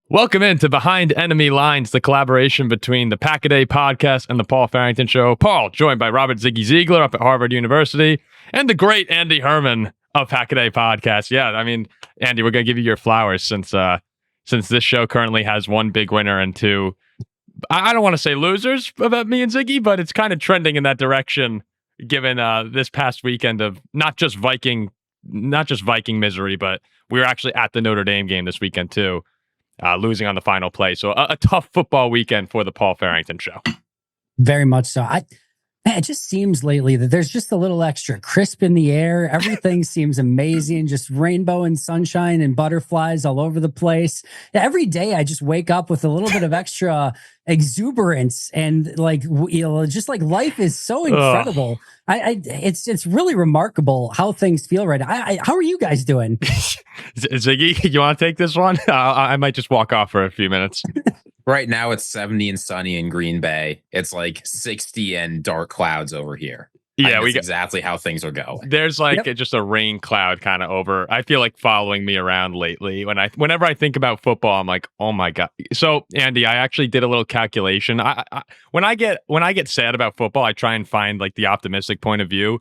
Welcome into Behind Enemy Lines, the collaboration between the Pack-A-Day podcast and the Paul Farrington Show. Paul, joined by Robert Ziggy Ziegler up at Harvard University, and the great Andy Herman of Pack-A-Day podcast. Yeah, I mean, Andy, we're going to give you your flowers since this show currently has one big winner and two, I don't want to say losers about me and Ziggy, but it's kind of trending in that direction given this past weekend of not just Viking misery, but we were actually at the Notre Dame game this weekend too. Losing on the final play. So a tough football weekend for the Paul Farrington Show. Very much so. It just seems lately that there's just a little extra crisp in the air. Everything seems amazing. Just rainbow and sunshine and butterflies all over the place. Every day I just wake up with a little bit of extra exuberance and just like life is so incredible. It's really remarkable how things feel right now. How are you guys doing? Ziggy, you want to take this one? I might just walk off for a few minutes. Right now it's 70 and sunny in Green Bay. It's like 60 and dark clouds over here. Yeah, that's exactly how things are going. There's just a rain cloud kind of over. I feel like following me around lately. Whenever I think about football, I'm like, oh my god. So Andy, I actually did a little calculation. When I get sad about football, I try and find like the optimistic point of view,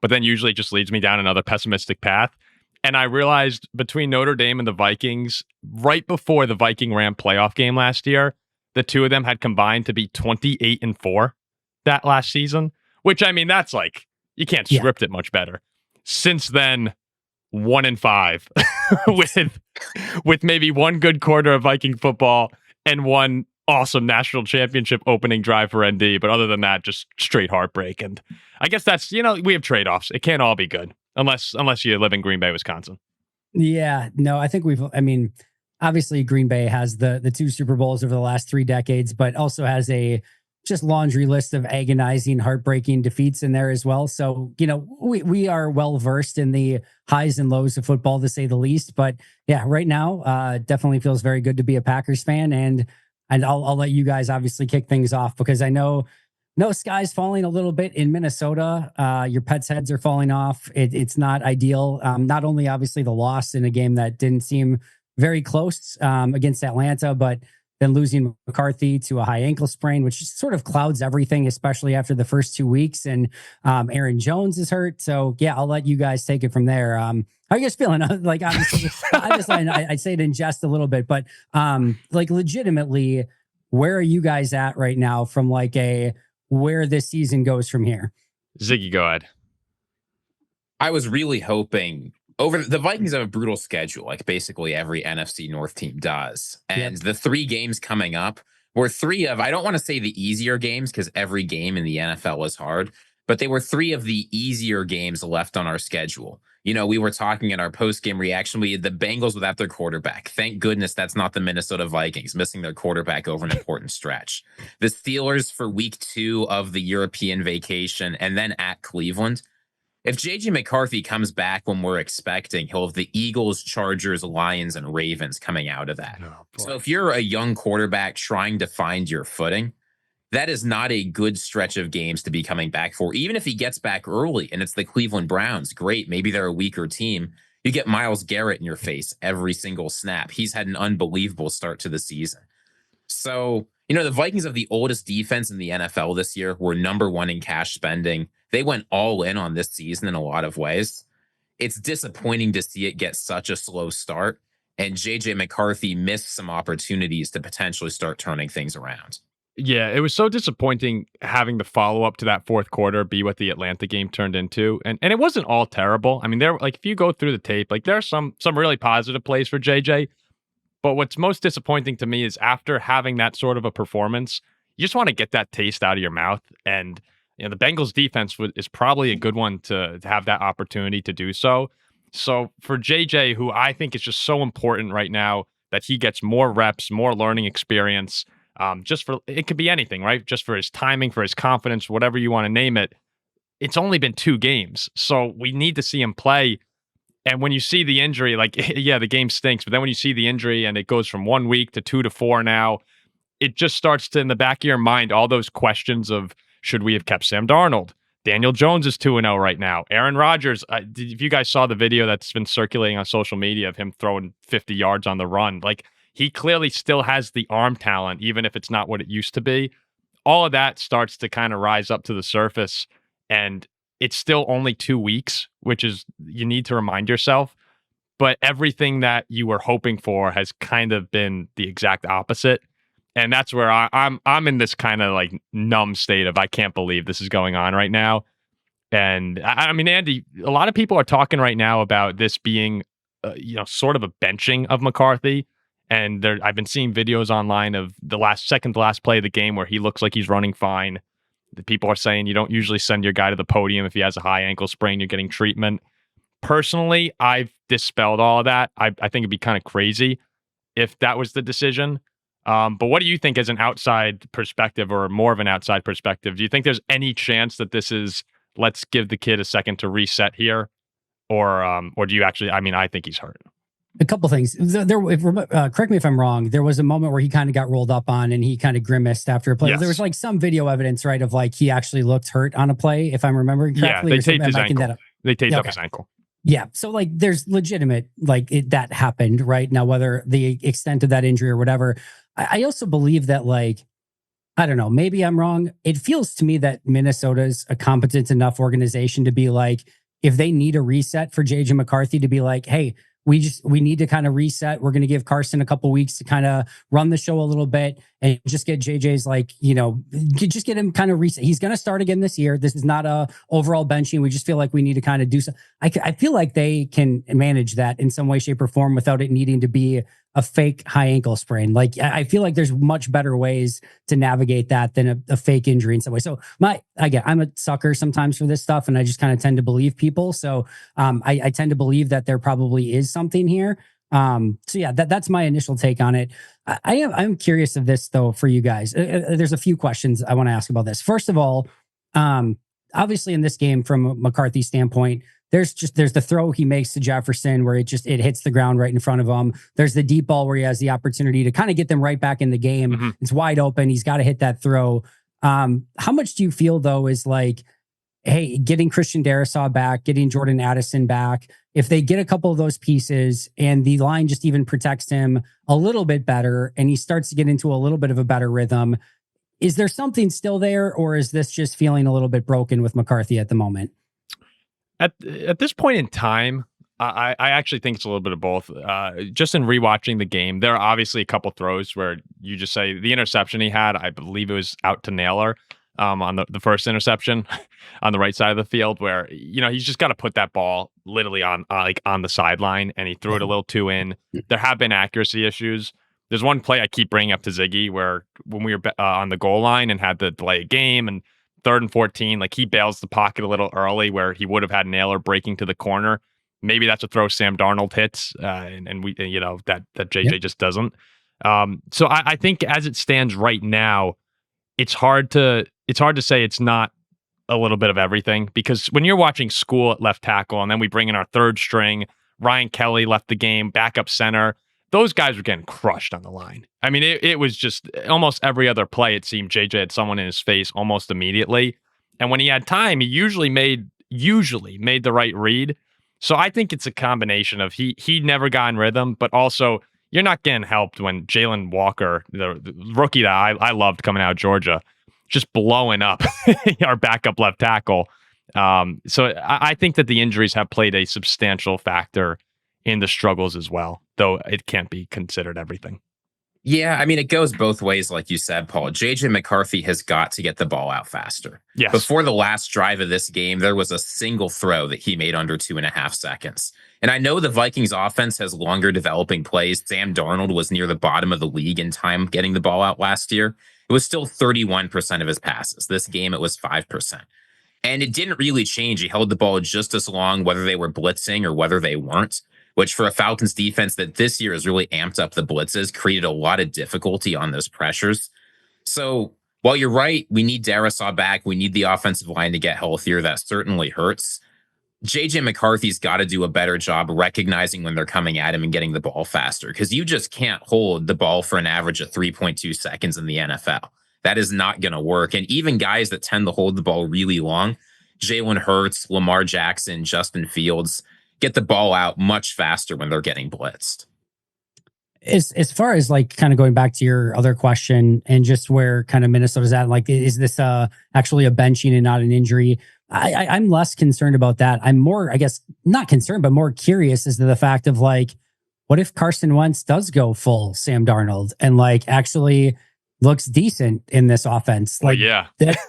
but then usually it just leads me down another pessimistic path. And I realized between Notre Dame and the Vikings, right before the Viking-Ram playoff game last year, the two of them had combined to be 28-4 that last season. Which, I mean, that's like, you can't script it much better. Since then, 1-5 with maybe one good quarter of Viking football and one awesome national championship opening drive for ND. But other than that, just straight heartbreak. And I guess that's, we have trade-offs. It can't all be good unless you live in Green Bay, Wisconsin. Yeah, no, I think obviously Green Bay has the two Super Bowls over the last 3 decades, but also has a just laundry list of agonizing, heartbreaking defeats in there as well. So, we are well versed in the highs and lows of football, to say the least. But yeah, right now, definitely feels very good to be a Packers fan. And I'll let you guys obviously kick things off because I know sky's falling a little bit in Minnesota. Your pets' heads are falling off. It's not ideal. Not only obviously the loss in a game that didn't seem very close against Atlanta, but then losing McCarthy to a high ankle sprain, which sort of clouds everything, especially after the first 2 weeks. And Aaron Jones is hurt. So yeah, I'll let you guys take it from there. How are you guys feeling? Like, obviously, I say it in jest a little bit, but legitimately, where are you guys at right now from where this season goes from here? Ziggy, go ahead. I was really hoping the Vikings have a brutal schedule, like basically every NFC North team does. And the 3 games coming up were 3 of, I don't want to say the easier games because every game in the NFL is hard, but they were 3 of the easier games left on our schedule. We were talking in our post-game reaction, we had the Bengals without their quarterback. Thank goodness that's not the Minnesota Vikings missing their quarterback over an important stretch. The Steelers for week 2 of the European vacation and then at Cleveland. If JJ McCarthy comes back when we're expecting, he'll have the Eagles, Chargers, Lions, and Ravens coming out of that. Oh, so if you're a young quarterback trying to find your footing, that is not a good stretch of games to be coming back for. Even if he gets back early and it's the Cleveland Browns, great. Maybe they're a weaker team. You get Myles Garrett in your face every single snap. He's had an unbelievable start to the season. So, the Vikings have the oldest defense in the NFL this year. We're number 1 in cash spending. They went all in on this season in a lot of ways. It's disappointing to see it get such a slow start, and JJ McCarthy missed some opportunities to potentially start turning things around. Yeah, it was so disappointing having the follow-up to that fourth quarter be what the Atlanta game turned into. And it wasn't all terrible. I mean, if you go through the tape, there are some really positive plays for JJ. But what's most disappointing to me is after having that sort of a performance, you just want to get that taste out of your mouth. And the Bengals defense is probably a good one to have that opportunity to do so. So for JJ, who I think is just so important right now that he gets more reps, more learning experience, it could be anything, right? Just for his timing, for his confidence, whatever you want to name it. It's only been 2 games. So we need to see him play. And when you see the injury, the game stinks. But then when you see the injury and it goes from 1 week to 2 to 4 now, it just starts to, in the back of your mind, all those questions of, should we have kept Sam Darnold? Daniel Jones is 2-0 right now. Aaron Rodgers, if you guys saw the video that's been circulating on social media of him throwing 50 yards on the run, he clearly still has the arm talent, even if it's not what it used to be. All of that starts to kind of rise up to the surface, and it's still only 2 weeks, which is, you need to remind yourself. But everything that you were hoping for has kind of been the exact opposite. And that's where I'm in this kind of like numb state of, I can't believe this is going on right now. And I mean, Andy, a lot of people are talking right now about this being, sort of a benching of McCarthy. And I've been seeing videos online of the second to last play of the game where he looks like he's running fine. The people are saying you don't usually send your guy to the podium if he has a high ankle sprain, you're getting treatment. Personally, I've dispelled all of that. I think it'd be kind of crazy if that was the decision. But what do you think as an outside perspective, or more of an outside perspective? Do you think there's any chance that this is, let's give the kid a second to reset here? Or do you actually, I think he's hurt. A couple things. Correct me if I'm wrong. There was a moment where he kind of got rolled up on and he kind of grimaced after a play. Yes. There was like some video evidence, right, of like he actually looked hurt on a play, if I'm remembering correctly. Yeah, they taped his ankle. They taped up his ankle. Yeah. So like there's legitimate, like that happened, right? Now, whether the extent of that injury or whatever, I also believe that, like, I don't know, maybe I'm wrong. It feels to me that Minnesota's a competent enough organization to be like, if they need a reset for JJ McCarthy, to be like, hey, we need to kind of reset. We're going to give Carson a couple weeks to kind of run the show a little bit and just get JJ's, like, just get him kind of reset. He's going to start again this year. This is not a overall benching. We just feel like we need to kind of do so. I feel like they can manage that in some way, shape, or form without it needing to be a fake high ankle sprain. Like, I feel like there's much better ways to navigate that than a fake injury in some way. So I'm a sucker sometimes for this stuff, and I just kind of tend to believe people. So I tend to believe that there probably is something here. So yeah, that's my initial take on it. I'm curious of this though for you guys. There's a few questions I want to ask about this. First of all, obviously in this game, from a McCarthy standpoint, there's the throw he makes to Jefferson where it hits the ground right in front of him. There's the deep ball where he has the opportunity to kind of get them right back in the game. Mm-hmm. It's wide open. He's got to hit that throw. How much do you feel though is like, hey, getting Christian Darrisaw back, getting Jordan Addison back, if they get a couple of those pieces and the line just even protects him a little bit better and he starts to get into a little bit of a better rhythm, is there something still there, or is this just feeling a little bit broken with McCarthy at the moment? At this point in time, I actually think it's a little bit of both. Just in rewatching the game, there are obviously a couple throws where you just say the interception he had, I believe it was out to Naylor on the first interception on the right side of the field, where he's just got to put that ball literally on the sideline, and he threw it a little too in. There have been accuracy issues. There's one play I keep bringing up to Ziggy where when we were on the goal line and had the delay game and 3rd and 14, like he bails the pocket a little early where he would have had Naylor breaking to the corner. Maybe that's a throw Sam Darnold hits, and we, that JJ just doesn't. So I think as it stands right now, it's hard to say it's not a little bit of everything, because when you're watching school at left tackle and then we bring in our third string, Ryan Kelly left the game, backup center, those guys were getting crushed on the line. I mean, it was just almost every other play, it seemed JJ had someone in his face almost immediately. And when he had time, he usually made the right read. So I think it's a combination of he never got in rhythm, but also you're not getting helped when Jalen Walker, the rookie that I loved coming out of Georgia, just blowing up our backup left tackle. So I think that the injuries have played a substantial factor in the struggles as well, though it can't be considered everything. Yeah, I mean, it goes both ways, like you said, Paul. JJ McCarthy has got to get the ball out faster. Yes. Before the last drive of this game, there was a single throw that he made under 2.5 seconds. And I know the Vikings offense has longer developing plays. Sam Darnold was near the bottom of the league in time getting the ball out last year. It was still 31% of his passes. This game, it was 5%. And it didn't really change. He held the ball just as long, whether they were blitzing or whether they weren't, which for a Falcons defense that this year has really amped up the blitzes, created a lot of difficulty on those pressures. So while you're right, we need Darrisaw back. We need the offensive line to get healthier. That certainly hurts. JJ McCarthy's got to do a better job recognizing when they're coming at him and getting the ball faster, because you just can't hold the ball for an average of 3.2 seconds in the NFL. That is not going to work. And even guys that tend to hold the ball really long, Jalen Hurts, Lamar Jackson, Justin Fields, get the ball out much faster when they're getting blitzed. As far as like kind of going back to your other question and just where kind of Minnesota's at, like, is this actually a benching and not an injury? I'm less concerned about that. I'm more, I guess, not concerned, but more curious as to the fact of like, what if Carson Wentz does go full Sam Darnold and like actually looks decent in this offense? Like,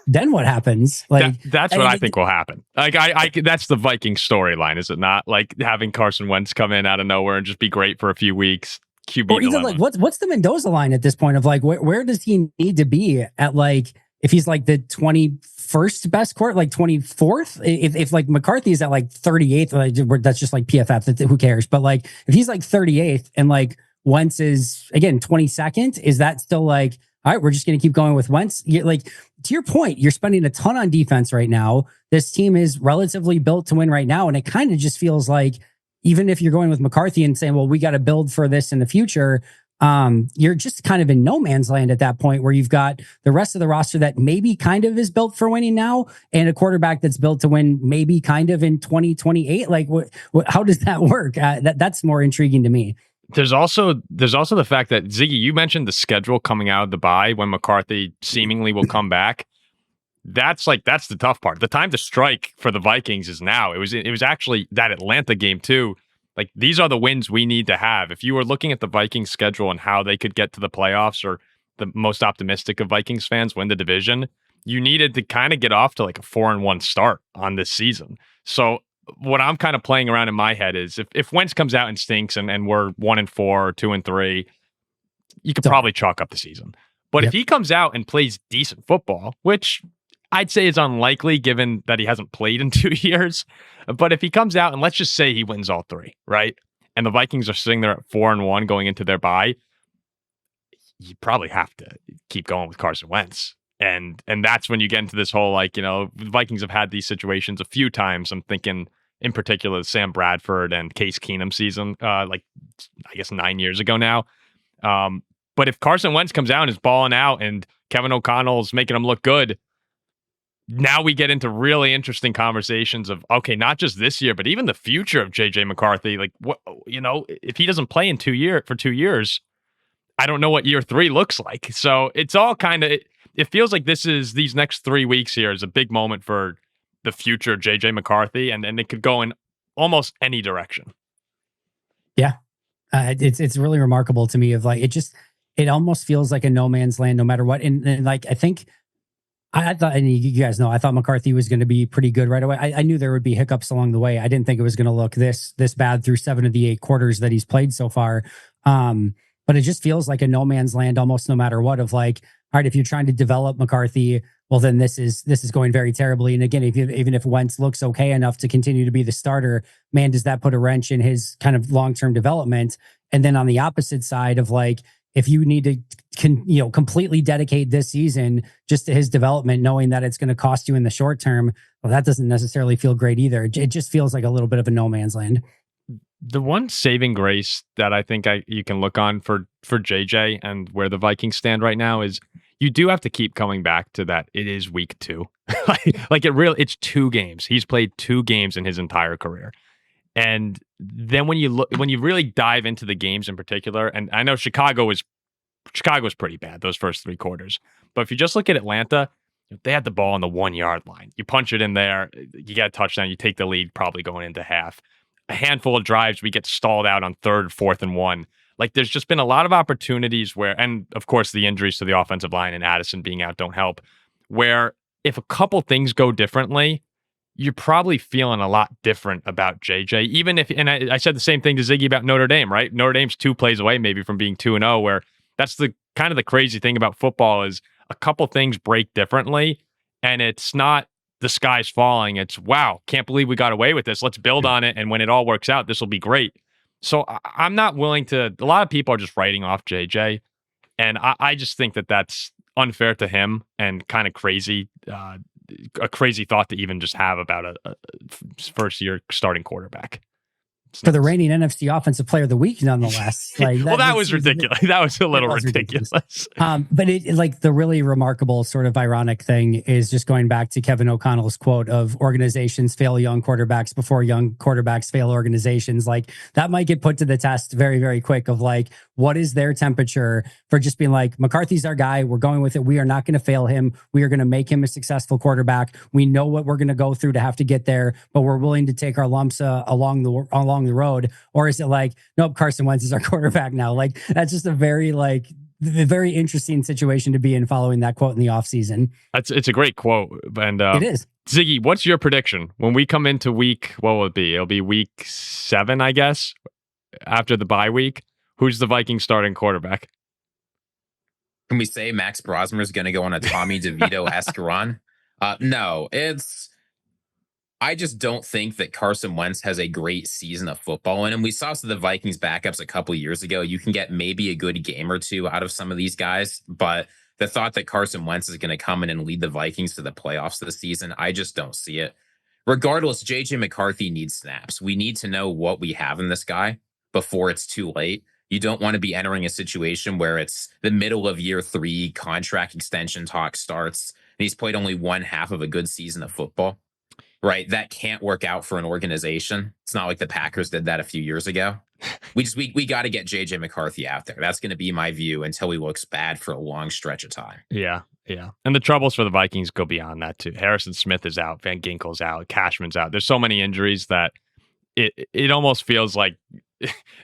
then what happens? Like, that's what I think will happen. Like, I that's the Vikings storyline, is it not? Like having Carson Wentz come in out of nowhere and just be great for a few weeks. QB or even like, what's the Mendoza line at this point of like, where does he need to be at? Like, if he's like the 21st best court, like 24th, if like McCarthy is at like 38th, like, that's just like PFF, who cares? But like, if he's like 38th and like Wentz is again 22nd, is that still like, all right, we're just going to keep going with Wentz? Like, to your point, you're spending a ton on defense right now. This team is relatively built to win right now. And it kind of just feels like, even if you're going with McCarthy and saying, well, we got to build for this in the future, you're just kind of in no man's land at that point, where you've got the rest of the roster that maybe kind of is built for winning now, and a quarterback that's built to win maybe kind of in 2028. Like, how does that work? That's more intriguing to me. There's also the fact that, Ziggy, you mentioned the schedule coming out of the bye when McCarthy seemingly will come back. That's the tough part. The time to strike for the Vikings is now. It was actually that Atlanta game too. Like, these are the wins we need to have. If you were looking at the Vikings schedule and how they could get to the playoffs, or the most optimistic of Vikings fans win the division, you needed to kind of get off to like a 4-1 start on this season. So what I'm kind of playing around in my head is, if Wentz comes out and stinks and we're 1-4 or 2-3, you could probably chalk up the season. But if he comes out and plays decent football, which I'd say is unlikely given that he hasn't played in 2 years, but if he comes out and let's just say he wins all three, right? And the Vikings are sitting there at 4-1 going into their bye, you probably have to keep going with Carson Wentz. And that's when you get into this whole, like, the Vikings have had these situations a few times. I'm thinking in particular Sam Bradford and Case Keenum season, like I guess 9 years ago now. But if Carson Wentz comes out and is balling out and Kevin O'Connell's making him look good, now we get into really interesting conversations of, okay, not just this year, but even the future of JJ McCarthy. Like, what, if he doesn't play for 2 years, I don't know what year 3 looks like. So it's all kind of, it feels like these next 3 weeks here is a big moment for the future of JJ McCarthy, and it could go in almost any direction. Yeah. It's really remarkable to me of like, it almost feels like a no man's land no matter what. And like, I think, I thought, and you guys know, I thought McCarthy was going to be pretty good right away. I knew there would be hiccups along the way. I didn't think it was going to look this bad through 7 of the 8 quarters that he's played so far. But it just feels like a no man's land almost no matter what, of like, all right, if you're trying to develop McCarthy, well, then this is going very terribly. And again, even if Wentz looks okay enough to continue to be the starter, man, does that put a wrench in his kind of long-term development? And then on the opposite side of like, if you need to completely dedicate this season just to his development, knowing that it's going to cost you in the short term, well, that doesn't necessarily feel great either. It just feels like a little bit of a no man's land. The one saving grace that I think you can look on for JJ and where the Vikings stand right now is, you do have to keep coming back to that. It is week 2. It's 2 games. He's played 2 games in his entire career. And then when you really dive into the games in particular, and I know Chicago was pretty bad those first 3 quarters, but if you just look at Atlanta, they had the ball on the 1 yard line. You punch it in there, you get a touchdown, you take the lead, probably going into half. A handful of drives, we get stalled out on 3rd, 4th, and 1. Like, there's just been a lot of opportunities where, and of course the injuries to the offensive line and Addison being out don't help, where if a couple things go differently, you're probably feeling a lot different about JJ. Even if, and I said the same thing to Ziggy about Notre Dame, right? Notre Dame's 2 plays away maybe from being 2-0, where that's the kind of the crazy thing about football is a couple things break differently, and it's not the sky's falling. It's, wow, can't believe we got away with this. Let's build on it, and when it all works out, this will be great. So I'm not willing to, a lot of people are just writing off JJ, and I just think that that's unfair to him and kind of crazy, a crazy thought to even just have about a first-year starting quarterback. for the reigning NFC Offensive Player of the Week, nonetheless. Like that was ridiculous. That was a little ridiculous. But it like the really remarkable sort of ironic thing is just going back to Kevin O'Connell's quote of organizations fail young quarterbacks before young quarterbacks fail organizations. Like that might get put to the test very, very quick of like, what is their temperature for just being like, McCarthy's our guy. We're going with it. We are not going to fail him. We are going to make him a successful quarterback. We know what we're going to go through to have to get there, but we're willing to take our lumps along the road. Or is it like, nope, Carson Wentz is our quarterback now? Like that's just a very interesting situation to be in following that quote in the offseason. It's a great quote. And it is. Ziggy, what's your prediction when we come into week? What will it be? It'll be week 7, I guess, after the bye week. Who's the Vikings starting quarterback? Can we say Max Brosmer is going to go on a Tommy DeVito-esque run? No, I just don't think that Carson Wentz has a great season of football. And we saw some of the Vikings backups a couple of years ago. You can get maybe a good game or two out of some of these guys, but the thought that Carson Wentz is going to come in and lead the Vikings to the playoffs this season, I just don't see it. Regardless, JJ McCarthy needs snaps. We need to know what we have in this guy before it's too late. You don't want to be entering a situation where it's the middle of year 3, contract extension talk starts, and he's played only one half of a good season of football, right? That can't work out for an organization. It's not like the Packers did that a few years ago. We got to get JJ McCarthy out there. That's going to be my view until he looks bad for a long stretch of time. Yeah. And the troubles for the Vikings go beyond that too. Harrison Smith is out, Van Ginkel's out, Cashman's out. There's so many injuries that it almost feels like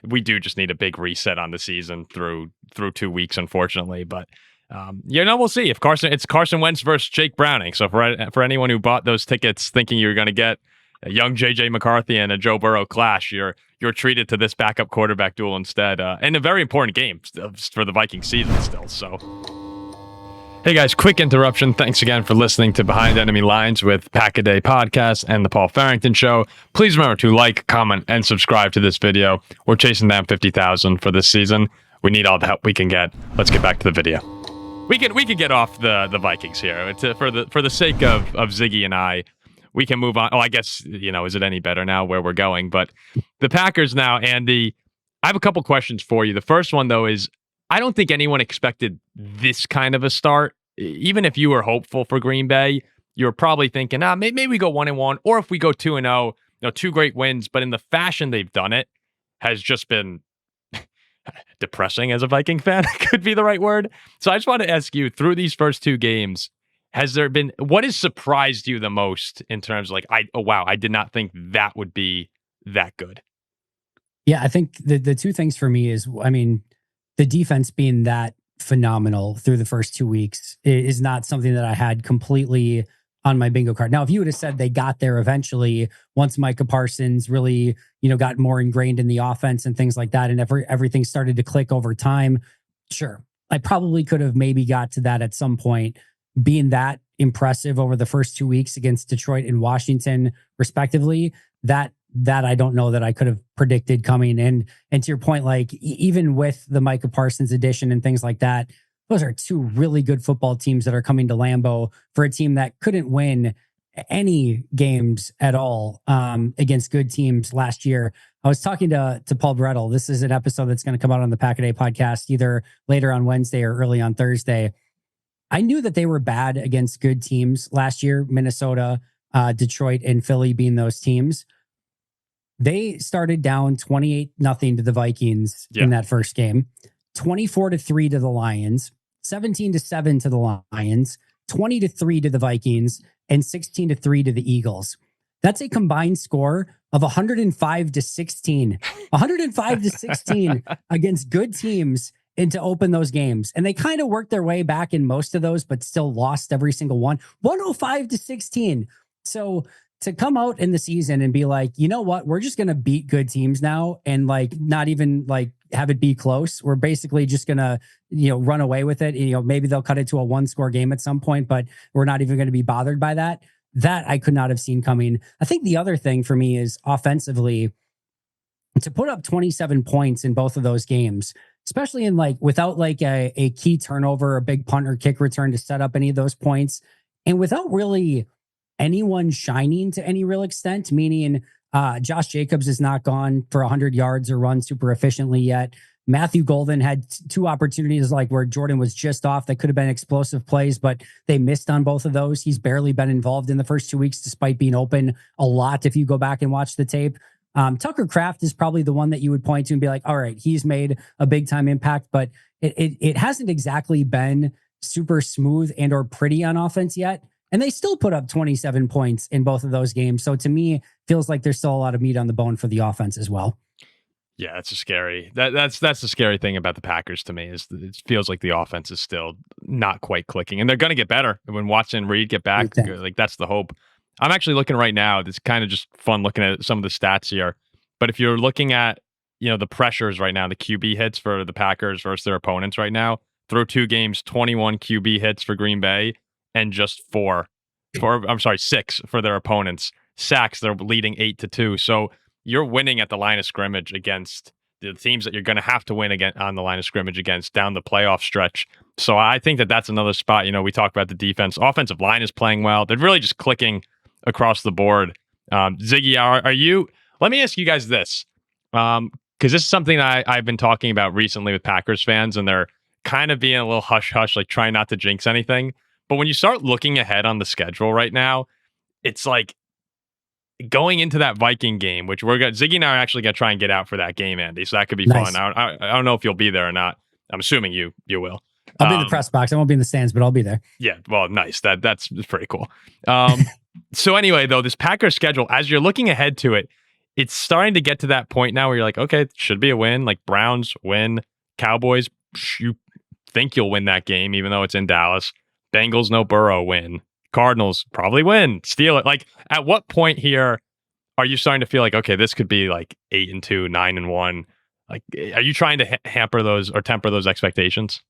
we do just need a big reset on the season through 2 weeks, unfortunately. But we'll see. If it's Carson Wentz versus Jake Browning. So for anyone who bought those tickets thinking you're going to get a young JJ McCarthy and a Joe Burrow clash, you're treated to this backup quarterback duel instead, and a very important game for the Vikings season still. So. Hey guys, quick interruption. Thanks again for listening to Behind Enemy Lines with Pack-A-Day Podcast and the Paul Farrington Show. Please remember to like, comment, and subscribe to this video. We're chasing down 50,000 for this season. We need all the help we can get. Let's get back to the video. We can get off the Vikings here. It's for the sake of Ziggy and I. We can move on. Oh, I guess is it any better now where we're going? But the Packers now, Andy. I have a couple questions for you. The first one though is, I don't think anyone expected this kind of a start. Even if you were hopeful for Green Bay, you were probably thinking, maybe we go 1-1, or if we go 2-0, 2 great wins. But in the fashion they've done it, has just been depressing as a Viking fan. Could be the right word. So I just want to ask you, through these first 2 games, has there been what has surprised you the most in terms of like, I did not think that would be that good? Yeah, I think the 2 things for me is, the defense being that phenomenal through the first 2 weeks is not something that I had completely on my bingo card. Now, if you would have said they got there eventually, once Micah Parsons really, got more ingrained in the offense and things like that, and everything started to click over time, sure, I probably could have maybe got to that at some point. Being that impressive over the first 2 weeks against Detroit and Washington, respectively, that I don't know that I could have predicted coming in. And to your point, like even with the Micah Parsons addition and things like that, those are 2 really good football teams that are coming to Lambeau for a team that couldn't win any games at all against good teams last year. I was talking to Paul Brettel. This is an episode that's going to come out on the Pack-A-Day podcast either later on Wednesday or early on Thursday. I knew that they were bad against good teams last year, Minnesota, Detroit, and Philly being those teams. They started down 28-0 to the Vikings in that first game, 24-3 to the Lions, 17-7 to the Lions, 20-3 to the Vikings, and 16-3 to the Eagles. That's a combined score of 105-16. 105-16 against good teams and to open those games. And they kind of worked their way back in most of those, but still lost every single one. 105-16. So to come out in the season and be like, you know what, we're just going to beat good teams now and like not even like have it be close. We're basically just going to, run away with it. Maybe they'll cut it to a 1-score game at some point, but we're not even going to be bothered by that. That I could not have seen coming. I think the other thing for me is offensively to put up 27 points in both of those games, especially in like without like a key turnover, a big punt or kick return to set up any of those points. And without really anyone shining to any real extent, meaning Josh Jacobs is not gone for 100 yards or run super efficiently yet. Matthew Golden had two opportunities like where Jordan was just off that could have been explosive plays, but they missed on both of those. He's barely been involved in the first 2 weeks, despite being open a lot. If you go back and watch the tape, Tucker Kraft is probably the one that you would point to and be like, all right, he's made a big time impact, but it hasn't exactly been super smooth and or pretty on offense yet. And they still put up 27 points in both of those games. So to me, feels like there's still a lot of meat on the bone for the offense as well. Yeah, that's a scary. That's the scary thing about the Packers to me is that it feels like the offense is still not quite clicking, and they're going to get better when Watson and Reed get back. Like that's the hope. I'm actually looking right now. It's kind of just fun looking at some of the stats here. But if you're looking at the pressures right now, the QB hits for the Packers versus their opponents right now, through 2 games, 21 QB hits for Green Bay, and just 6 for their opponents. Sacks, they're leading 8-2. So you're winning at the line of scrimmage against the teams that you're going to have to win again on the line of scrimmage against down the playoff stretch. So I think that's another spot. We talk about the defense. Offensive line is playing well. They're really just clicking across the board. Ziggy, are you? Let me ask you guys this, because this is something I've been talking about recently with Packers fans, and they're kind of being a little hush-hush, like trying not to jinx anything. But when you start looking ahead on the schedule right now, it's like, going into that Viking game, which Ziggy and I are actually going to try and get out for that game, Andy. So that could be fun. I don't know if you'll be there or not. I'm assuming you will. I'll be in the press box. I won't be in the stands, but I'll be there. Yeah. Well, nice. That's pretty cool. So anyway, though, this Packers schedule, as you're looking ahead to it, it's starting to get to that point now where you're like, okay, it should be a win. Like Browns win, Cowboys, you think you'll win that game, even though it's in Dallas. Bengals, no Burrow, win. Cardinals probably win, steal it. Like, at what point here are you starting to feel like, okay, this could be like 8-2, 9-1? Like, are you trying to hamper those or temper those expectations?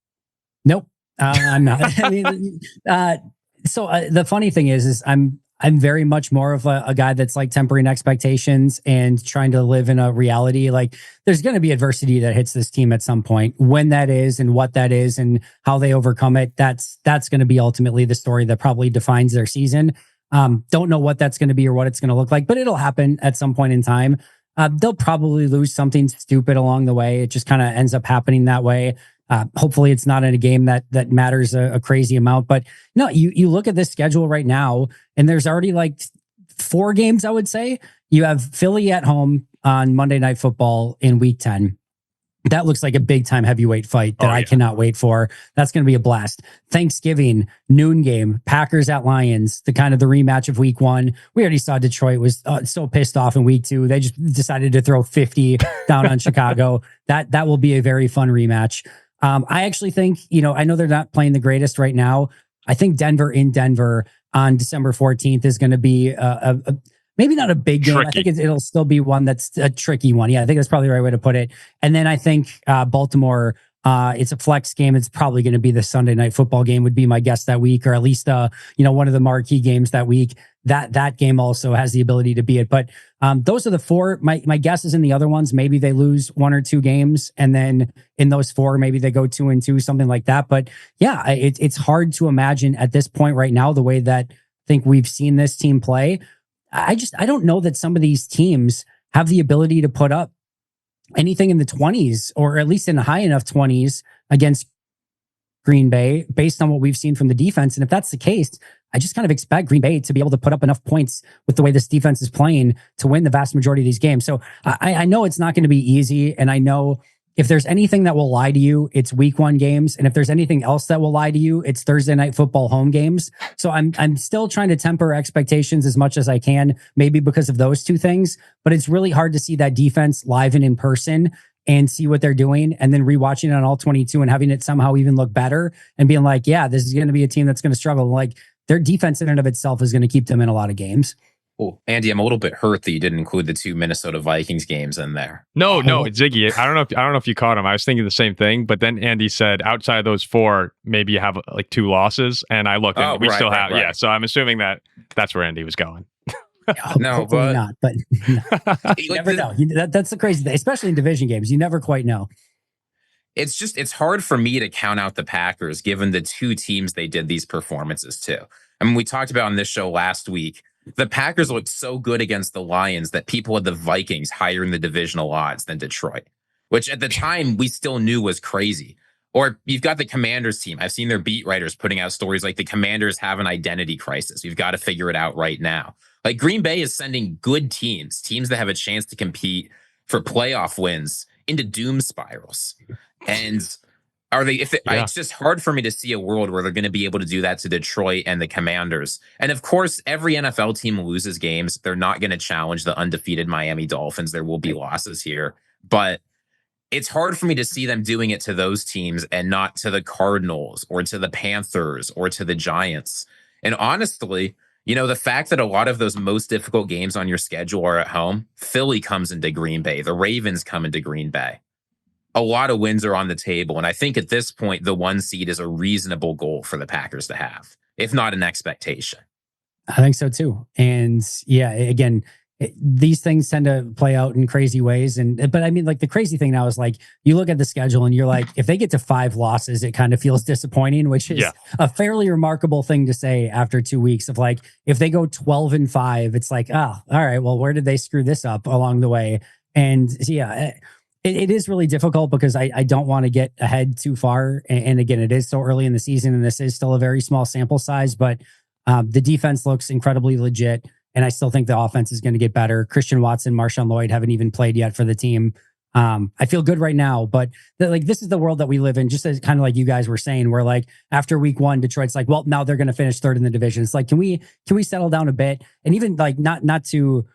Nope, I'm not. I mean, the funny thing is I'm very much more of a guy that's like tempering expectations and trying to live in a reality. Like there's going to be adversity that hits this team at some point. When that is and what that is and how they overcome it, that's going to be ultimately the story that probably defines their season. Don't know what that's going to be or what it's going to look like, but it'll happen at some point in time. They'll probably lose something stupid along the way. It just kind of ends up happening that way. Hopefully it's not in a game that matters a crazy amount, but no, you look at this schedule right now and there's already like 4 games, I would say. You have Philly at home on Monday Night Football in week 10. That looks like a big time heavyweight fight that I cannot wait for. That's going to be a blast. Thanksgiving, noon game, Packers at Lions, the rematch of week 1. We already saw Detroit was so pissed off in week 2. They just decided to throw 50 down on Chicago. That will be a very fun rematch. I actually think, I know they're not playing the greatest right now. I think Denver in Denver on December 14th is going to be maybe not a big game. Tricky. I think it'll still be one that's a tricky one. Yeah, I think that's probably the right way to put it. And then I think Baltimore, it's a flex game. It's probably going to be the Sunday Night Football game would be my guess that week, or at least one of the marquee games that week. That game also has the ability to be it. But those are the 4. My guess is in the other ones, maybe they lose 1 or 2 games, and then in those 4, maybe they go 2-2, something like that. But yeah, it's hard to imagine at this point right now the way that I think we've seen this team play. I don't know that some of these teams have the ability to put up anything in the 20s or at least in the high enough 20s against Green Bay based on what we've seen from the defense. And if that's the case, I just kind of expect Green Bay to be able to put up enough points with the way this defense is playing to win the vast majority of these games. So I know it's not going to be easy. And I know if there's anything that will lie to you, it's week 1 games. And if there's anything else that will lie to you, it's Thursday Night Football home games. So I'm still trying to temper expectations as much as I can, maybe because of those 2 things. But it's really hard to see that defense live and in person and see what they're doing, and then rewatching it on all 22 and having it somehow even look better and being like, yeah, this is going to be a team that's going to struggle. Like their defense in and of itself is going to keep them in a lot of games. Well, Andy, I'm a little bit hurt that you didn't include the 2 Minnesota Vikings games in there. No, Ziggy. I don't know if you caught him. I was thinking the same thing, but then Andy said outside of those 4, maybe you have like 2 losses, and I looked and we still have. Right. Yeah, so I'm assuming that's where Andy was going. No, but not. But you never know. That's the crazy thing, especially in division games. You never quite know. It's hard for me to count out the Packers given the 2 teams they did these performances to. I mean, we talked about on this show last week The Packers looked so good against the Lions that people had the Vikings higher in the divisional odds than Detroit, which at the time we still knew was crazy. Or you've got the Commanders team. I've seen their beat writers putting out stories like the Commanders have an identity crisis. We've got to figure it out right now. Like Green Bay is sending good teams that have a chance to compete for playoff wins into doom spirals. And it's just hard for me to see a world where they're going to be able to do that to Detroit and the Commanders. And of course, every NFL team loses games. They're not going to challenge the undefeated Miami Dolphins. There will be losses here, but it's hard for me to see them doing it to those teams and not to the Cardinals or to the Panthers or to the Giants. And honestly, the fact that a lot of those most difficult games on your schedule are at home, Philly comes into Green Bay, the Ravens come into Green Bay. A lot of wins are on the table. And I think at this point, the 1 seed is a reasonable goal for the Packers to have, if not an expectation. I think so too. And yeah, again, these things tend to play out in crazy ways. But I mean, like the crazy thing now is like, you look at the schedule and you're like, if they get to 5 losses, it kind of feels disappointing, which is a fairly remarkable thing to say after 2 weeks of like, if they go 12-5, it's like, oh, all right, well, where did they screw this up along the way? And yeah, it is really difficult because I don't want to get ahead too far. And again, it is so early in the season and this is still a very small sample size, but the defense looks incredibly legit. And I still think the offense is going to get better. Christian Watson, Marshawn Lloyd haven't even played yet for the team. I feel good right now, but this is the world that we live in, just as kind of like you guys were saying, where like after week 1, Detroit's like, well, now they're going to finish 3rd in the division. It's like, can we settle down a bit? And even like not to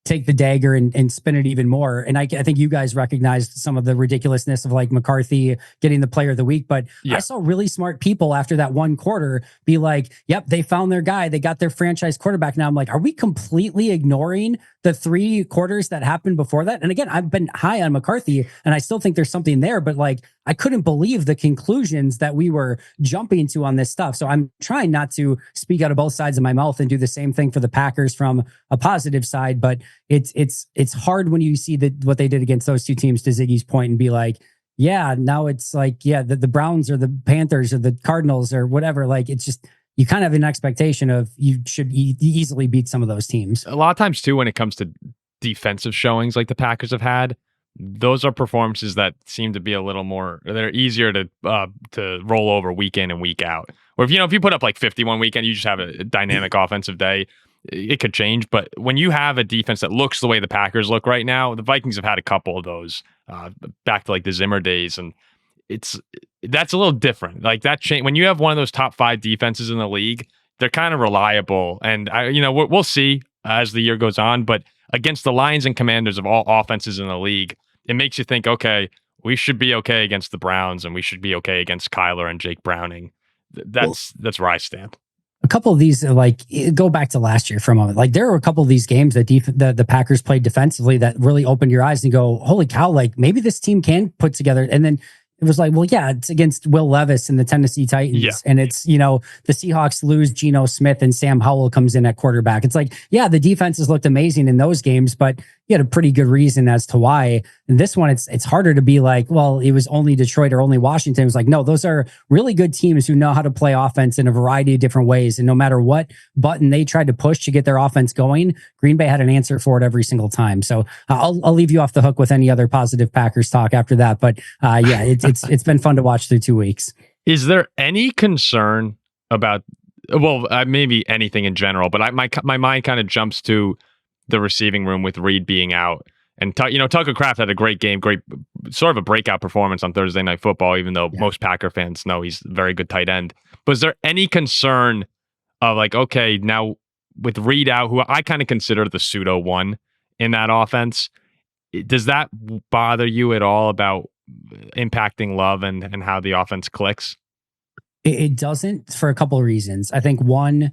take the dagger and spin it even more. And I think you guys recognized some of the ridiculousness of like McCarthy getting the player of the week, but I saw really smart people after that 1 quarter be like, yep, they found their guy. They got their franchise quarterback. Now I'm like, are we completely ignoring the 3 quarters that happened before that? And again, I've been high on McCarthy and I still think there's something there, but like, I couldn't believe the conclusions that we were jumping to on this stuff. So I'm trying not to speak out of both sides of my mouth and do the same thing for the Packers from a positive side, but it's hard when you see what they did against those 2 teams, to Ziggy's point, and be like, yeah, now it's like, yeah, the Browns or the Panthers or the Cardinals or whatever. Like, it's just, you kind of have an expectation of you should easily beat some of those teams. A lot of times too, when it comes to defensive showings like the Packers have had, those are performances that seem to be a little more, they're easier to roll over week in and week out. Or if you put up like 51 weekend, you just have a dynamic offensive day, it could change. But when you have a defense that looks the way the Packers look right now, the Vikings have had a couple of those back to like the Zimmer days, and that's a little different. Like that change when you have one of those top 5 defenses in the league, they're kind of reliable. And we'll see as the year goes on. But against the Lions and Commanders of all offenses in the league, it makes you think, okay, we should be okay against the Browns, and we should be okay against Kyler and Jake Browning. That's where I stand. A couple of these, like, go back to last year for a moment. Like, there were a couple of these games that the Packers played defensively that really opened your eyes and go, holy cow, like maybe this team can put together. And then it was like, well, yeah, it's against Will Levis and the Tennessee Titans. Yeah. And it's, the Seahawks lose Geno Smith and Sam Howell comes in at quarterback. It's like, yeah, the defenses looked amazing in those games, but you had a pretty good reason as to why. And this one, it's harder to be like, well, it was only Detroit or only Washington. It was like, no, those are really good teams who know how to play offense in a variety of different ways. And no matter what button they tried to push to get their offense going, Green Bay had an answer for it every single time. So I'll leave you off the hook with any other positive Packers talk after that. But yeah, it's been fun to watch through 2 weeks. Is there any concern about, maybe anything in general, but my mind kind of jumps to the receiving room with Reed being out. And, Tucker Kraft had a great game, great sort of a breakout performance on Thursday Night Football, even though most Packer fans know he's a very good tight end. But is there any concern of like, okay, now with Reed out, who I kind of consider the pseudo one in that offense, does that bother you at all about impacting Love and how the offense clicks? It doesn't, for a couple of reasons. I think one,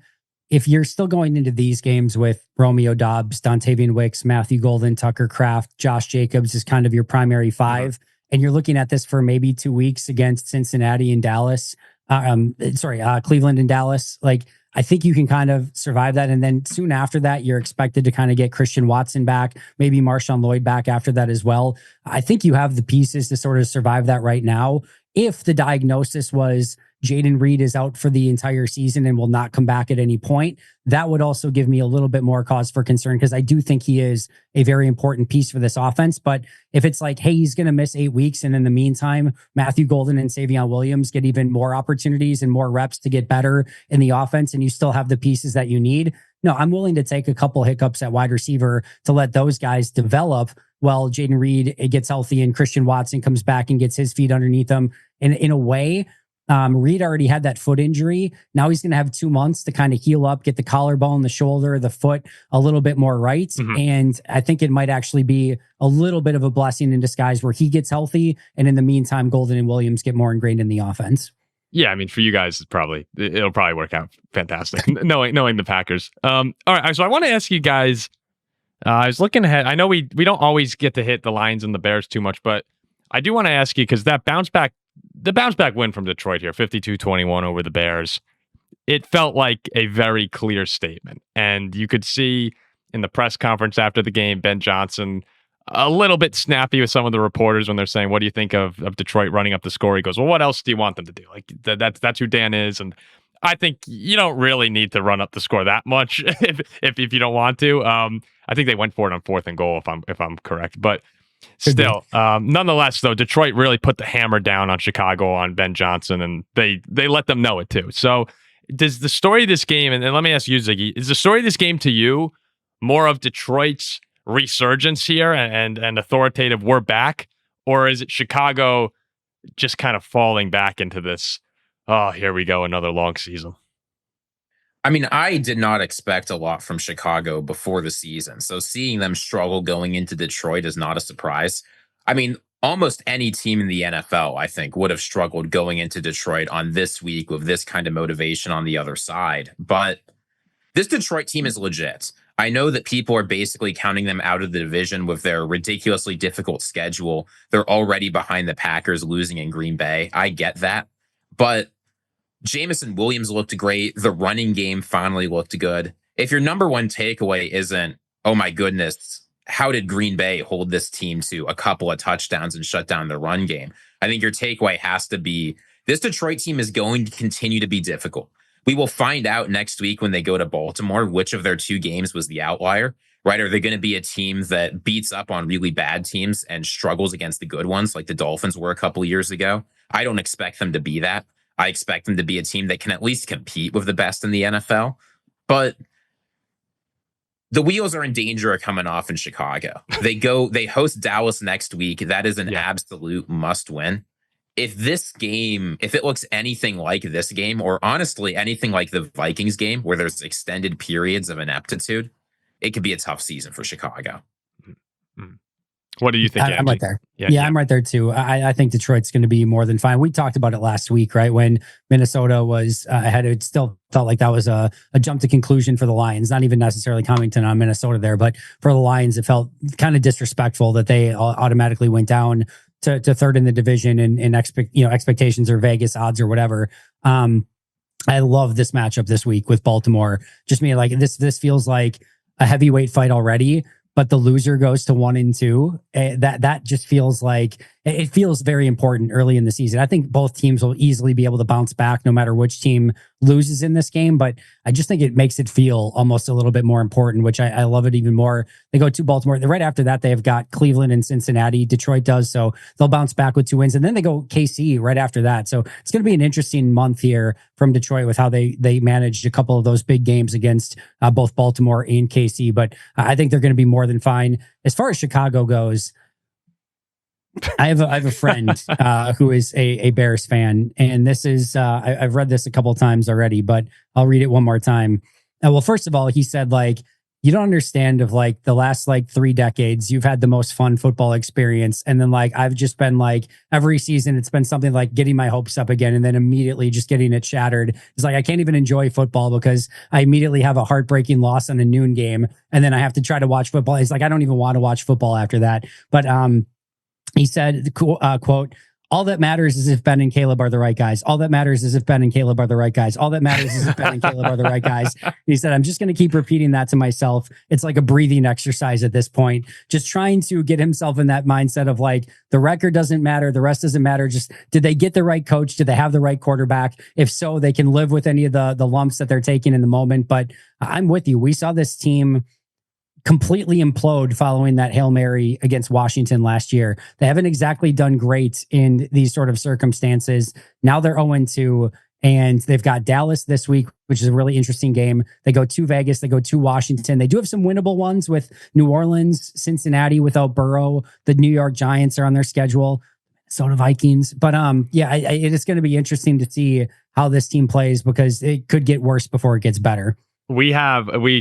if you're still going into these games with Romeo Doubs, Dontavian Wicks, Matthew Golden, Tucker Kraft, Josh Jacobs is kind of your primary 5, and you're looking at this for maybe 2 weeks against Cincinnati and Dallas, Cleveland and Dallas, like I think you can kind of survive that. And then soon after that, you're expected to kind of get Christian Watson back, maybe Marshawn Lloyd back after that as well. I think you have the pieces to sort of survive that right now. if the diagnosis was Jayden Reed is out for the entire season and will not come back at any point, that would also give me a little bit more cause for concern, because I do think he is a very important piece for this offense. But if it's like, hey, he's going to miss 8 weeks, and in the meantime, Matthew Golden and Savion Williams get even more opportunities and more reps to get better in the offense, and you still have the pieces that you need, no, I'm willing to take a couple hiccups at wide receiver to let those guys develop while Jayden Reed gets healthy and Christian Watson comes back and gets his feet underneath him. And in a way, Reed already had that foot injury. Now he's going to have 2 months to kind of heal up, get the collarbone, the shoulder, the foot a little bit more right. Mm-hmm. And I think it might actually be a little bit of a blessing in disguise where he gets healthy. And in the meantime, Golden and Williams get more ingrained in the offense. Yeah, I mean, for you guys, it'll probably work out fantastic, knowing the Packers. All right, so I want to ask you guys, I was looking ahead. I know we don't always get to hit the Lions and the Bears too much, but I do want to ask you, because the bounce back win from Detroit here, 52-21 over the Bears, it felt like a very clear statement. And you could see in the press conference after the game, Ben Johnson a little bit snappy with some of the reporters when they're saying, what do you think of Detroit running up the score? He goes, well, what else do you want them to do? Like that's who Dan is. And I think you don't really need to run up the score that much if you don't want to. I think they went for it on 4th and goal if I'm correct, but still, nonetheless, though, Detroit really put the hammer down on Chicago, on Ben Johnson, and they let them know it too. So does the story of this game, and let me ask you, Ziggy, is the story of this game to you more of Detroit's resurgence here and authoritative we're back, or is it Chicago just kind of falling back into this, oh, here we go, another long season? I mean, I did not expect a lot from Chicago before the season. So seeing them struggle going into Detroit is not a surprise. I mean, almost any team in the NFL, I think, would have struggled going into Detroit on this week with this kind of motivation on the other side. But this Detroit team is legit. I know that people are basically counting them out of the division with their ridiculously difficult schedule. They're already behind the Packers, losing in Green Bay. I get that. But Jameson Williams looked great. The running game finally looked good. If your number one takeaway isn't, oh my goodness, how did Green Bay hold this team to a couple of touchdowns and shut down the run game? I think your takeaway has to be, this Detroit team is going to continue to be difficult. We will find out next week when they go to Baltimore which of their 2 games was the outlier, right? Are they going to be a team that beats up on really bad teams and struggles against the good ones like the Dolphins were a couple of years ago? I don't expect them to be that. I expect them to be a team that can at least compete with the best in the NFL. But the wheels are in danger of coming off in Chicago. They host Dallas next week. That is an absolute must win. If it looks anything like this game, or honestly anything like the Vikings game where there's extended periods of ineptitude, it could be a tough season for Chicago. Mm-hmm. What do you think, Andy? I'm right there. Yeah, I'm right there too. I think Detroit's going to be more than fine. We talked about it last week, right? When Minnesota was ahead, it still felt like that was a jump to conclusion for the Lions. Not even necessarily commenting on Minnesota there, but for the Lions, it felt kind of disrespectful that they automatically went down to 3rd in the division and expectations or Vegas odds or whatever. I love this matchup this week with Baltimore. Just me, like this feels like a heavyweight fight already, but the loser goes to 1 and 2. That just feels like it feels very important early in the season. I think both teams will easily be able to bounce back no matter which team loses in this game, but I just think it makes it feel almost a little bit more important, which I love it even more. They go to Baltimore. Right after that, they've got Cleveland and Cincinnati. Detroit does, so they'll bounce back with 2 wins, and then they go KC right after that. So it's going to be an interesting month here from Detroit with how they managed a couple of those big games against both Baltimore and KC, but I think they're going to be more than fine. As far as Chicago goes, I have a friend who is a Bears fan, and this is I've read this a couple of times already, but I'll read it one more time. Well, first of all, he said, like, you don't understand of like the last like 3 decades, you've had the most fun football experience. And then like, I've just been like every season, it's been something like getting my hopes up again. And then immediately just getting it shattered. It's like, I can't even enjoy football because I immediately have a heartbreaking loss on a noon game. And then I have to try to watch football. It's like, I don't even want to watch football after that. But he said, quote, all that matters is if Ben and Caleb are the right guys. All that matters is if Ben and Caleb are the right guys. All that matters is if Ben and Caleb are the right guys. He said, I'm just going to keep repeating that to myself. It's like a breathing exercise at this point, just trying to get himself in that mindset of like, the record doesn't matter. The rest doesn't matter. Just, did they get the right coach? Did they have the right quarterback? If so, they can live with any of the lumps that they're taking in the moment. But I'm with you. We saw this team completely implode following that Hail Mary against Washington last year. They haven't exactly done great in these sort of circumstances. Now they're 0-2, and they've got Dallas this week, which is a really interesting game. They go to Vegas, they go to Washington. They do have some winnable ones with New Orleans, Cincinnati without Burrow. The New York Giants are on their schedule, Minnesota Vikings. But it is going to be interesting to see how this team plays, because it could get worse before it gets better. We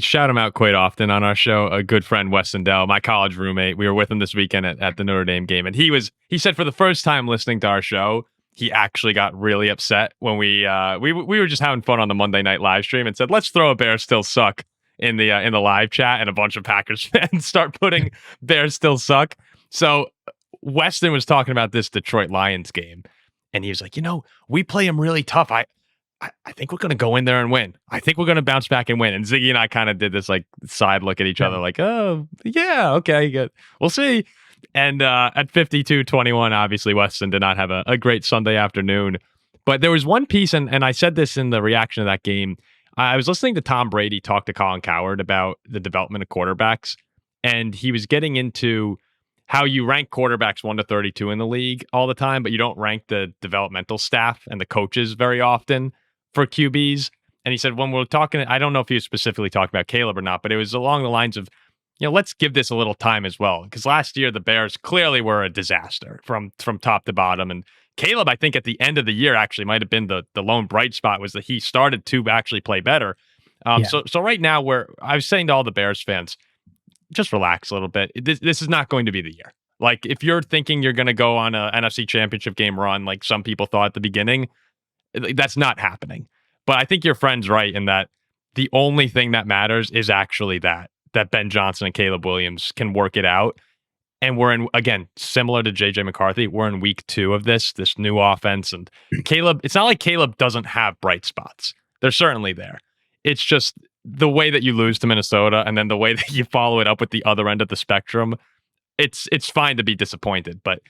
shout him out quite often on our show. A good friend, Weston Dell, my college roommate. We were with him this weekend at the Notre Dame game, and he said for the first time listening to our show, he actually got really upset when we were just having fun on the Monday night live stream, and said, "Let's throw a Bears still suck" in the live chat, and a bunch of Packers fans start putting Bears still suck. So Weston was talking about this Detroit Lions game, and he was like, we play them really tough. I think we're going to go in there and win. I think we're going to bounce back and win. And Ziggy and I kind of did this like side look at each other like, oh, yeah, okay, good. We'll see. And at 52-21, obviously, Weston did not have a great Sunday afternoon. But there was one piece, and I said this in the reaction to that game. I was listening to Tom Brady talk to Colin Cowherd about the development of quarterbacks, and he was getting into how you rank quarterbacks 1 to 32 in the league all the time, but you don't rank the developmental staff and the coaches very often for QBs. And he said, when we're talking, I don't know if he was specifically talking about Caleb or not, but it was along the lines of, let's give this a little time as well. Because last year, the Bears clearly were a disaster from top to bottom. And Caleb, I think at the end of the year, actually might have been the lone bright spot, was that he started to actually play better. So right now, I was saying to all the Bears fans, just relax a little bit. This is not going to be the year. Like, if you're thinking you're going to go on a NFC Championship game run, like some people thought at the beginning, that's not happening. But I think your friend's right in that the only thing that matters is actually that Ben Johnson and Caleb Williams can work it out. And we're in, again, similar to JJ McCarthy, we're in week 2 of this new offense. And Caleb, it's not like Caleb doesn't have bright spots. They're certainly there. It's just the way that you lose to Minnesota, and then the way that you follow it up with the other end of the spectrum. It's fine to be disappointed, but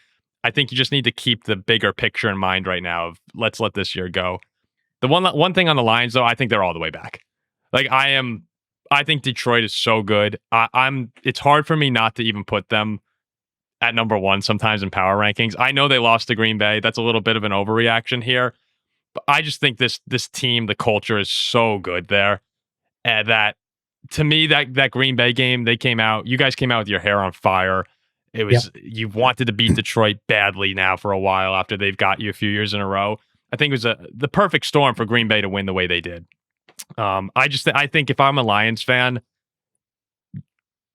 I think you just need to keep the bigger picture in mind right now of let's let this year go. The one thing on the Lions, though, I think they're all the way back. Like, I think Detroit is so good. It's hard for me not to even put them at number 1 sometimes in power rankings. I know they lost to Green Bay. That's a little bit of an overreaction here. But I just think this team, the culture is so good there. That, to me, that Green Bay game, you guys came out with your hair on fire. It was, You've wanted to beat Detroit badly now for a while after they've got you a few years in a row. I think it was the perfect storm for Green Bay to win the way they did. I think if I'm a Lions fan,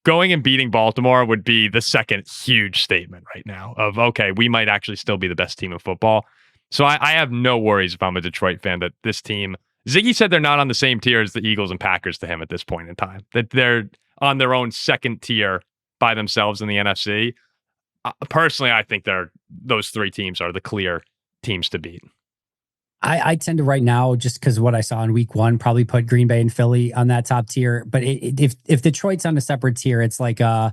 going and beating Baltimore would be the second huge statement right now of, okay, we might actually still be the best team in football. So I have no worries if I'm a Detroit fan that this team, Ziggy said they're not on the same tier as the Eagles and Packers to him at this point in time, that they're on their own second tier by themselves in the NFC. Personally, I think those 3 teams are the clear teams to beat. I tend to right now, just because what I saw in week 1, probably put Green Bay and Philly on that top tier. But if Detroit's on a separate tier, it's like a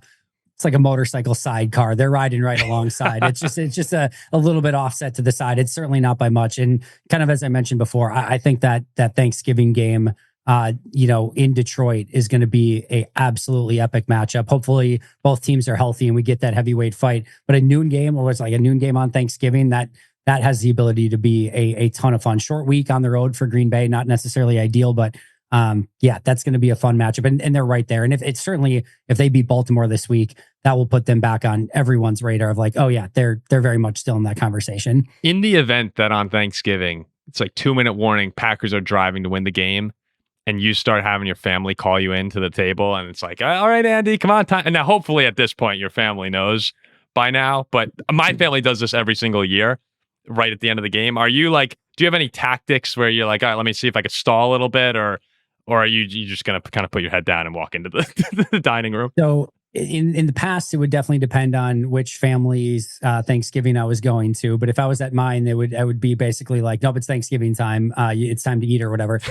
motorcycle sidecar. They're riding right alongside. It's just a little bit offset to the side. It's certainly not by much. And kind of as I mentioned before, I think that Thanksgiving game, in Detroit is going to be a absolutely epic matchup. Hopefully both teams are healthy and we get that heavyweight fight. But a noon game, or it's like a noon game on Thanksgiving, that has the ability to be a ton of fun. Short week on the road for Green Bay, not necessarily ideal, but that's going to be a fun matchup. And they're right there. And if they beat Baltimore this week, that will put them back on everyone's radar of like, oh yeah, they're very much still in that conversation. In the event that on Thanksgiving, it's like 2-minute warning, Packers are driving to win the game, and you start having your family call you into the table, and it's like, all right, Andy, come on, time. And now hopefully at this point, your family knows by now, but my family does this every single year. Right at the end of the game, are you like, do you have any tactics where you're like, all right, let me see if I could stall a little bit, or are you just gonna kind of put your head down and walk into the dining room? So in the past, it would definitely depend on which family's Thanksgiving I was going to. But if I was at mine, I would be basically like, nope, it's Thanksgiving time. It's time to eat or whatever.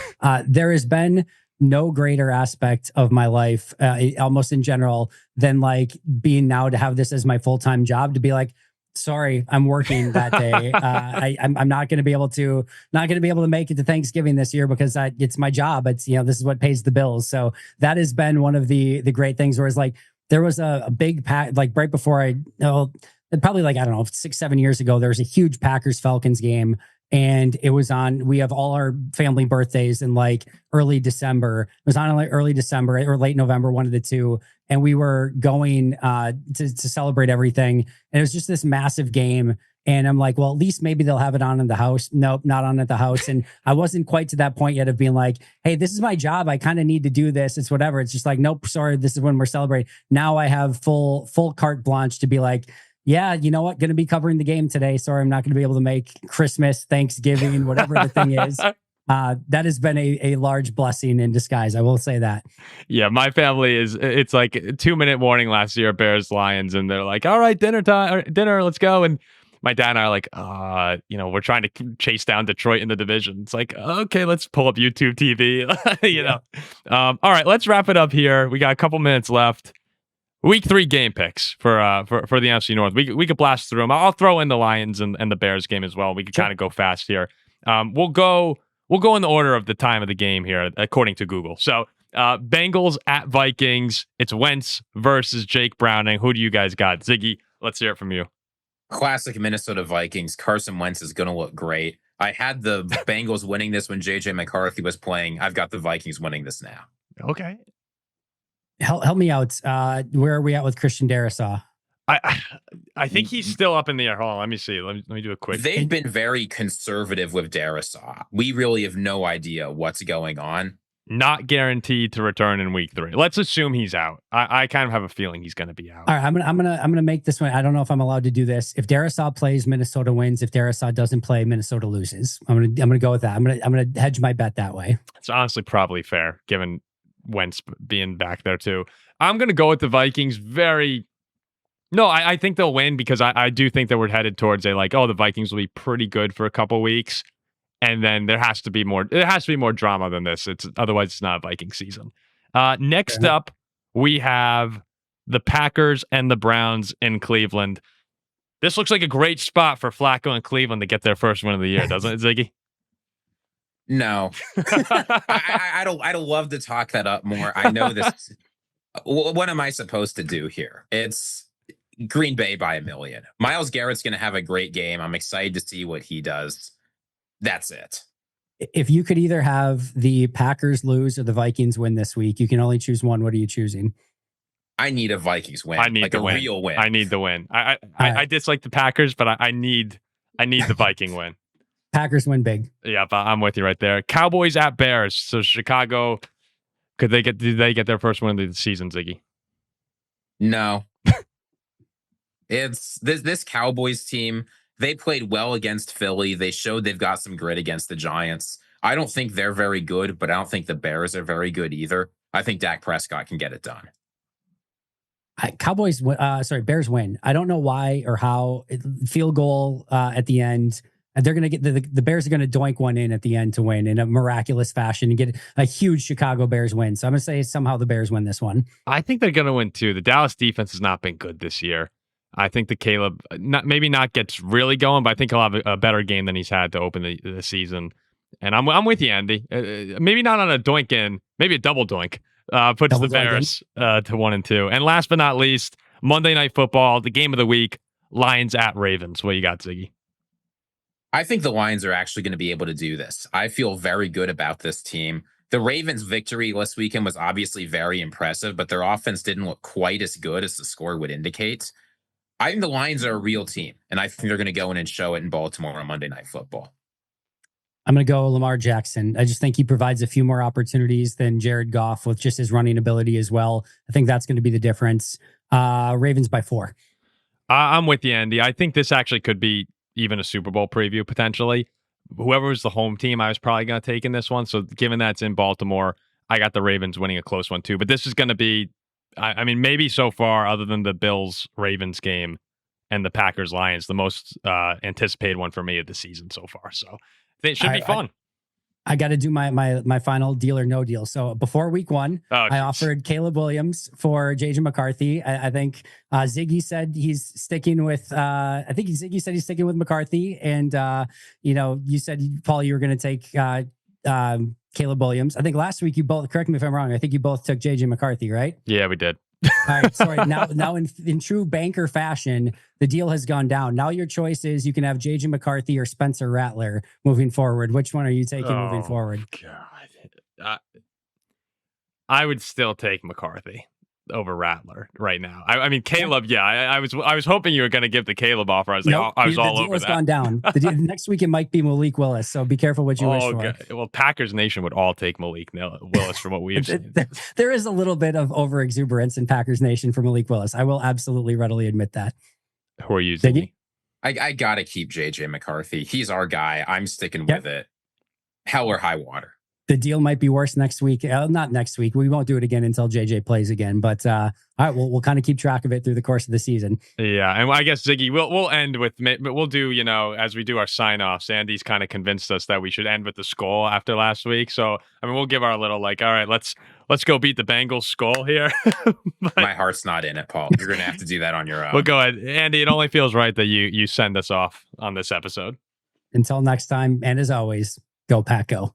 There has been no greater aspect of my life, almost in general, than like being now to have this as my full-time job, to be like, sorry, I'm working that day. I'm not going to be able to make it to Thanksgiving this year because it's my job. It's, this is what pays the bills. So that has been one of the great things, where it's like, there was a big pack, like right before probably like, I don't know, 6-7 years ago, there was a huge Packers Falcons game. And it was on, we have all our family birthdays in like early December. It was on like early December or late November, one of the two. And we were going to celebrate everything. And it was just this massive game. And I'm like, well, at least maybe they'll have it on in the house. Nope, not on at the house. And I wasn't quite to that point yet of being like, hey, this is my job. I kind of need to do this. It's whatever. It's just like, nope, sorry, this is when we're celebrating. Now I have full carte blanche to be like, yeah, you know what? Going to be covering the game today. Sorry, I'm not going to be able to make Christmas, Thanksgiving, whatever the thing is. That has been a large blessing in disguise. I will say that. Yeah, my family it's like a 2-minute warning last year, Bears Lions, and they're like, all right, dinner, let's go. And my dad and I are like, we're trying to chase down Detroit in the division. It's like, okay, let's pull up YouTube TV, All right, let's wrap it up here. We got a couple minutes left. Week 3 game picks for the NFC North. We could blast through them. I'll throw in the Lions and the Bears game as well. We could kind of go fast here. We'll go in the order of the time of the game here, according to Google. So Bengals at Vikings. It's Wentz versus Jake Browning. Who do you guys got? Ziggy, let's hear it from you. Classic Minnesota Vikings. Carson Wentz is going to look great. I had the Bengals winning this when JJ McCarthy was playing. I've got the Vikings winning this now. Okay. Help me out. Where are we at with Christian Darrisaw? I think he's still up in the air. Hold on, let me see. Let me do a quick. They've been very conservative with Darrisaw. We really have no idea what's going on. Not guaranteed to return in week 3. Let's assume he's out. I kind of have a feeling he's going to be out. All right, I'm gonna make this one. I don't know if I'm allowed to do this. If Darrisaw plays, Minnesota wins. If Darrisaw doesn't play, Minnesota loses. I'm gonna go with that. I'm gonna hedge my bet that way. It's honestly probably fair, given Wentz being back there too. I'm going to go with the Vikings. I think they'll win because I do think that we're headed towards the Vikings will be pretty good for a couple weeks. And then there has to be more drama than this. Otherwise it's not a Viking season. Next up, we have the Packers and the Browns in Cleveland. This looks like a great spot for Flacco and Cleveland to get their first win of the year, doesn't it, Ziggy? No, I'd love to talk that up more. I know this. What am I supposed to do here? It's Green Bay by 1 million. Myles Garrett's going to have a great game. I'm excited to see what he does. That's it. If you could either have the Packers lose or the Vikings win this week, you can only choose one. What are you choosing? I need a Vikings win. I need a real win. I need the win. I dislike the Packers, but I need the Viking win. Packers win big. Yeah, I'm with you right there. Cowboys at Bears. So Chicago, did they get their first win of the season, Ziggy? No. It's this Cowboys team. They played well against Philly. They showed they've got some grit against the Giants. I don't think they're very good, but I don't think the Bears are very good either. I think Dak Prescott can get it done. Bears win. I don't know why or how. Field goal at the end. And they're going to get the Bears are going to doink one in at the end to win in a miraculous fashion and get a huge Chicago Bears win. So I'm going to say somehow the Bears win this one. I think they're going to win too. The Dallas defense has not been good this year. I think that Caleb maybe not gets really going, but I think he'll have a better game than he's had to open the season. And I'm with you, Andy. Maybe not on a doink in, maybe a double doink. Puts the Bears to 1-2. And last but not least, Monday Night Football, the game of the week, Lions at Ravens. What you got, Ziggy? I think the Lions are actually going to be able to do this. I feel very good about this team. The Ravens' victory last weekend was obviously very impressive, but their offense didn't look quite as good as the score would indicate. I think the Lions are a real team, and I think they're going to go in and show it in Baltimore on Monday Night Football. I'm going to go Lamar Jackson. I just think he provides a few more opportunities than Jared Goff with just his running ability as well. I think that's going to be the difference. Ravens by 4. I'm with you, Andy. I think this actually could be even a Super Bowl preview potentially. Whoever was the home team, I was probably going to take in this one. So given that's in Baltimore, I got the Ravens winning a close one too. But this is going to be I mean, maybe so far, other than the Bills-Ravens game and the Packers-Lions, the most anticipated one for me of the season so far. So it should be fun. I got to do my final deal or no deal. So before week 1, I offered Caleb Williams for JJ McCarthy. I think Ziggy said he's sticking with. Ziggy said he's sticking with McCarthy, and you said, Paul, you were going to take Caleb Williams. I think last week you both. Correct me if I'm wrong. I think you both took JJ McCarthy, right? Yeah, we did. All right, sorry. Now in true banker fashion, the deal has gone down. Now your choice is you can have JJ McCarthy or Spencer Rattler moving forward. Which one are you taking moving forward? God, I would still take McCarthy over Rattler right now. I mean, Caleb. Yeah, I was hoping you were going to give the Caleb offer. I was like, I was all over that. The deal has gone down. Next week it might be Malik Willis, so be careful what you wish for. God. Well, Packers Nation would all take Malik Willis from what we've seen. There is a little bit of over exuberance in Packers Nation for Malik Willis. I will absolutely readily admit that. Who are you, Ziggy? I gotta keep JJ McCarthy. He's our guy. I'm sticking with it. Hell or high water. The deal might be worse next week. Not next week. We won't do it again until JJ plays again. But all right, we'll kind of keep track of it through the course of the season. Yeah, and I guess Ziggy, we'll end with, but we'll do, as we do our sign offs. Andy's kind of convinced us that we should end with the skull after last week. So I mean, we'll give our little all right, let's go beat the Bengals skull here. But my heart's not in it, Paul. You're gonna have to do that on your own. Well, go ahead, Andy. It only feels right that you send us off on this episode. Until next time, and as always, go Pack Go.